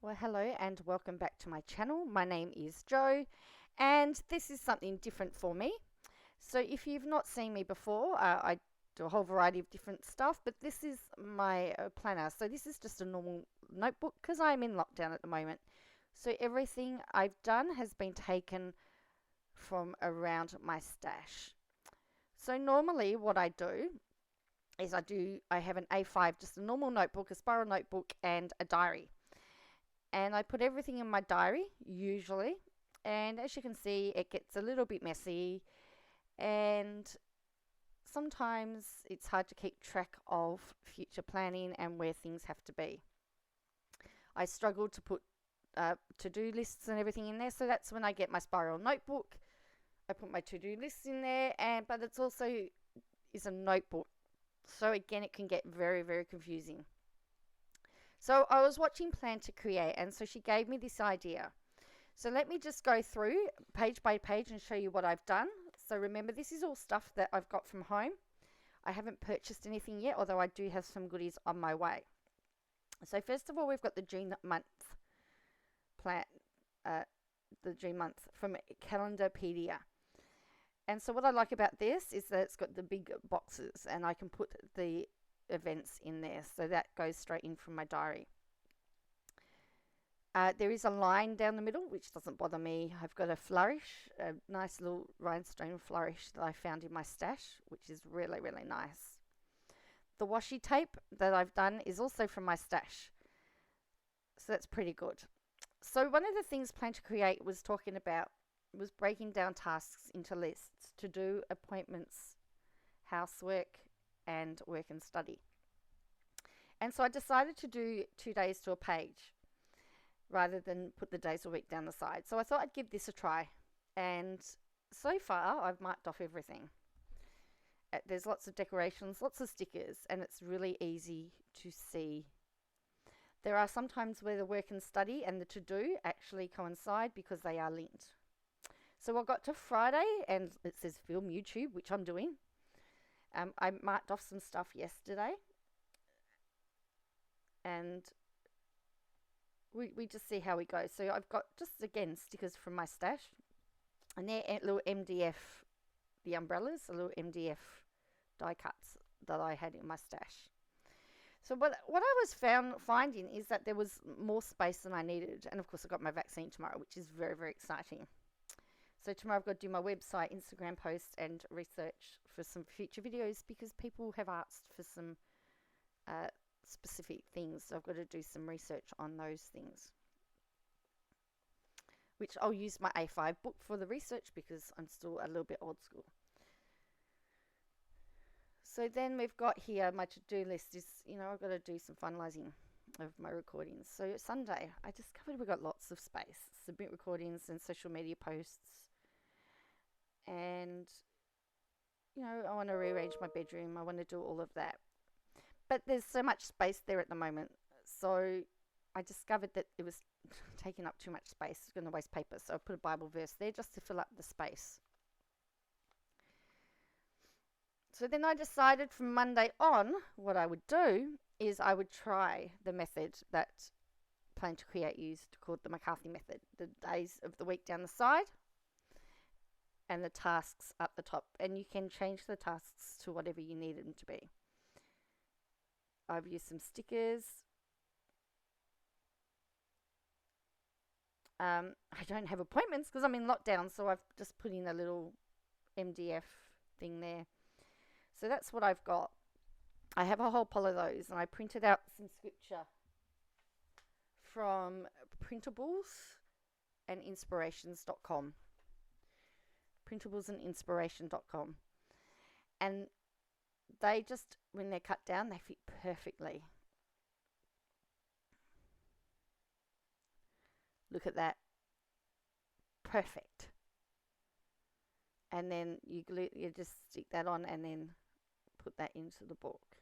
Well, hello and welcome back to my channel. My name is Jo and this is something different for me. So if you've not seen me before, I do a whole variety of different stuff, but this is my planner. So this is just a normal notebook because I'm in lockdown at the moment. So everything I've done has been taken from around my stash. So normally what I do is I have an A5, just a normal notebook, a spiral notebook and a diary. And I put everything in my diary usually, and as you can see it gets a little bit messy and sometimes it's hard to keep track of future planning and where things have to be. I struggle to put to-do lists and everything in there, so that's when I get my spiral notebook. I put my to-do lists in there, but it's also is a notebook, so again it can get very confusing. So I was watching Plan to Create, and so she gave me this idea. So let me just go through page by page and show you what I've done. So remember, this is all stuff that I've got from home. I haven't purchased anything yet, although I do have some goodies on my way. So first of all, we've got the June month plan, the June month from Calendarpedia. And so what I like about this is that it's got the big boxes and I can put the events in there, so that goes straight in from my diary. There is a line down the middle which doesn't bother me. I've got a flourish, a nice little rhinestone flourish that I found in my stash, which is really nice. The washi tape that I've done is also from my stash, so that's pretty good. So one of the things Plan to Create was talking about was breaking down tasks into lists to do appointments, housework and work and study. And so I decided to do 2 days to a page rather than put the days a week down the side. So I thought I'd give this a try, and so far I've marked off everything. There's lots of decorations, lots of stickers, and it's really easy to see. There are some times where the work and study and the to-do actually coincide because they are linked. So I got to Friday and it says film YouTube, which I'm doing. I marked off some stuff yesterday, and we just see how we go. So I've got just again stickers from my stash, and they're little MDF, the umbrellas, a little MDF die cuts that I had in my stash. So what I was finding is that there was more space than I needed, and of course I got my vaccine tomorrow, which is very exciting. So tomorrow I've got to do my website, Instagram post and research for some future videos because people have asked for some specific things. So I've got to do some research on those things, which I'll use my A5 book for the research because I'm still a little bit old school. So then we've got here my to-do list is, I've got to do some finalizing of my recordings. So Sunday, I discovered we've got lots of space. Submit recordings and social media posts. And, I want to rearrange my bedroom. I want to do all of that. But there's so much space there at the moment. So I discovered that it was taking up too much space. It's going to waste paper. So I put a Bible verse there just to fill up the space. So then I decided from Monday on, what I would do is I would try the method that Plan to Create used, called the McCarthy method. The days of the week down the side and the tasks up the top. And you can change the tasks to whatever you need them to be. I've used some stickers. I don't have appointments because I'm in lockdown, so I've just put in a little MDF thing there. So that's what I've got. I have a whole pile of those, and I printed out some scripture from printables and inspirations.com. printablesandinspiration.com. And they just, when they're cut down, they fit perfectly. Look at that. Perfect. And then you just stick that on and then put that into the book.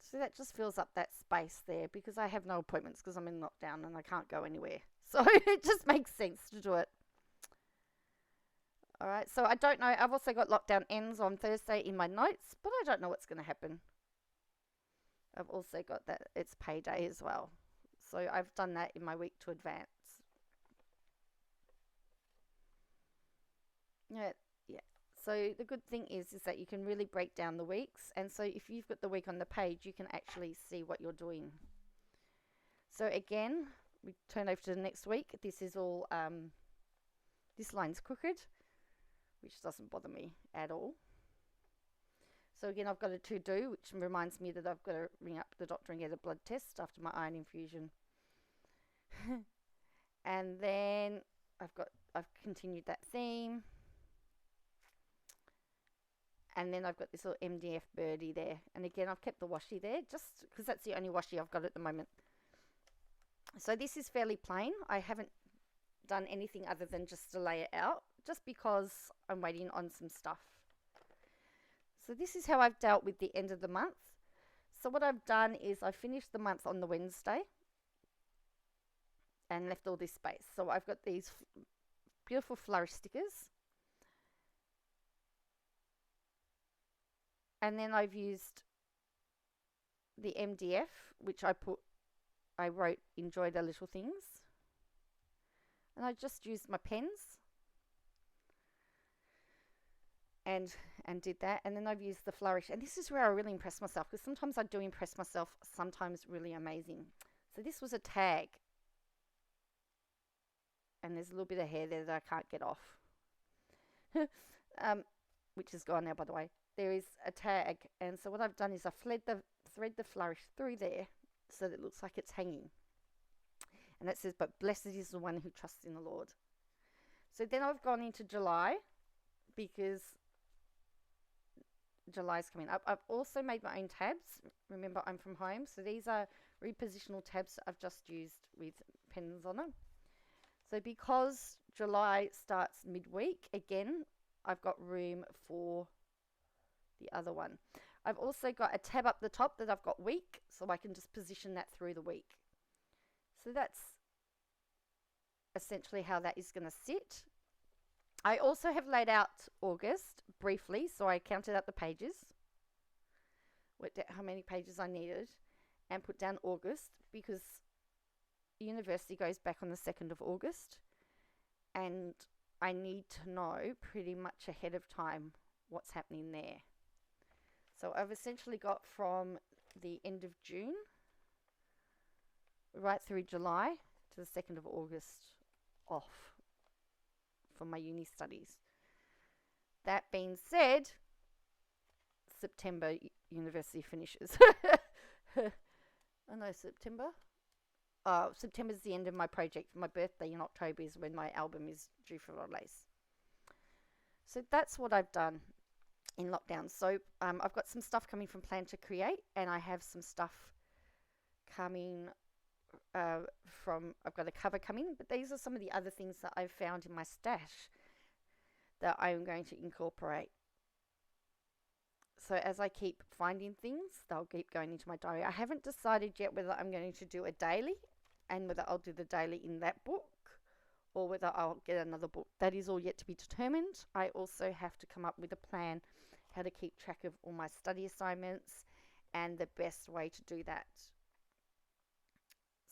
So that just fills up that space there because I have no appointments because I'm in lockdown and I can't go anywhere. So it just makes sense to do it. All right, so I don't know. I've also got lockdown ends on Thursday in my notes, but I don't know what's going to happen. I've also got that it's payday as well. So I've done that in my week to advance. Yeah, yeah. So the good thing is that you can really break down the weeks, and so if you've got the week on the page, you can actually see what you're doing. So again, we turn over to the next week. This is all this line's crooked, which doesn't bother me at all. So again, I've got a to-do, which reminds me that I've got to ring up the doctor and get a blood test after my iron infusion. And then I've continued that theme. And then I've got this little MDF birdie there. And again, I've kept the washi there just because that's the only washi I've got at the moment. So this is fairly plain. I haven't done anything other than just to lay it out, just because I'm waiting on some stuff. So this is how I've dealt with the end of the month. So what I've done is I finished the month on the Wednesday and left all this space. So I've got these beautiful flourish stickers. And then I've used the MDF, which I wrote, enjoy the little things. And I just used my pens and did that. And then I've used the flourish. And this is where I really impress myself, because sometimes I do impress myself, sometimes really amazing. So this was a tag. And there's a little bit of hair there that I can't get off. Which is gone now, by the way. There is a tag. And so what I've done is I thread the flourish through there so that it looks like it's hanging. And that says, but blessed is the one who trusts in the Lord. So then I've gone into July, because July's coming up. I've also made my own tabs. Remember, I'm from home. So these are repositional tabs I've just used with pens on them. So because July starts midweek, again, I've got room for the other one. I've also got a tab up the top that I've got week, so I can just position that through the week. So that's essentially how that is going to sit. I also have laid out August briefly, so I counted up the pages, worked out how many pages I needed, and put down August, because university goes back on the 2nd of August, and I need to know pretty much ahead of time what's happening there. So I've essentially got from the end of June right through July to the 2nd of August off for my uni studies. That being said, September university finishes. Oh no, September? September's the end of my project. My birthday in October is when my album is due for release. So that's what I've done in lockdown. So I've got some stuff coming from Plan to Create, and I have some stuff coming I've got a cover coming, but these are some of the other things that I've found in my stash that I'm going to incorporate. So as I keep finding things, they'll keep going into my diary. I haven't decided yet whether I'm going to do a daily, and whether I'll do the daily in that book, or whether I'll get another book. That is all yet to be determined. I also have to come up with a plan how to keep track of all my study assignments and the best way to do that.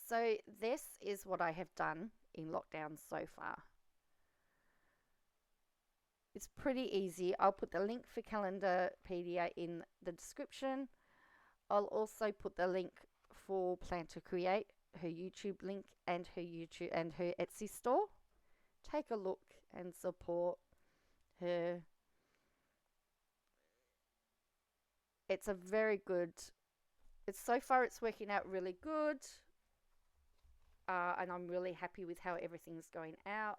So this is what I have done in lockdown so far. It's pretty easy. I'll put the link for Calendarpedia in the description. I'll also put the link for Plan to Create, her YouTube link, and her Etsy store. Take a look and support her. It's a very good. So far it's working out really good, and I'm really happy with how everything's going out.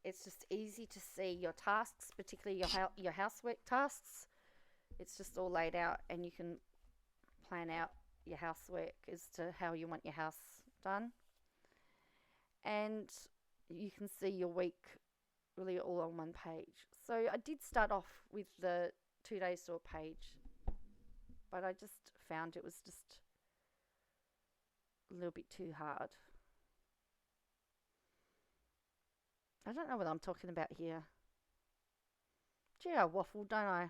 It's just easy to see your tasks, particularly your housework tasks. It's just all laid out, and you can plan out your housework as to how you want your house done. And you can see your week really all on one page. So I did start off with the 2-day store page, but I just found it was just a little bit too hard. I don't know what I'm talking about here. Gee, I waffle, don't I?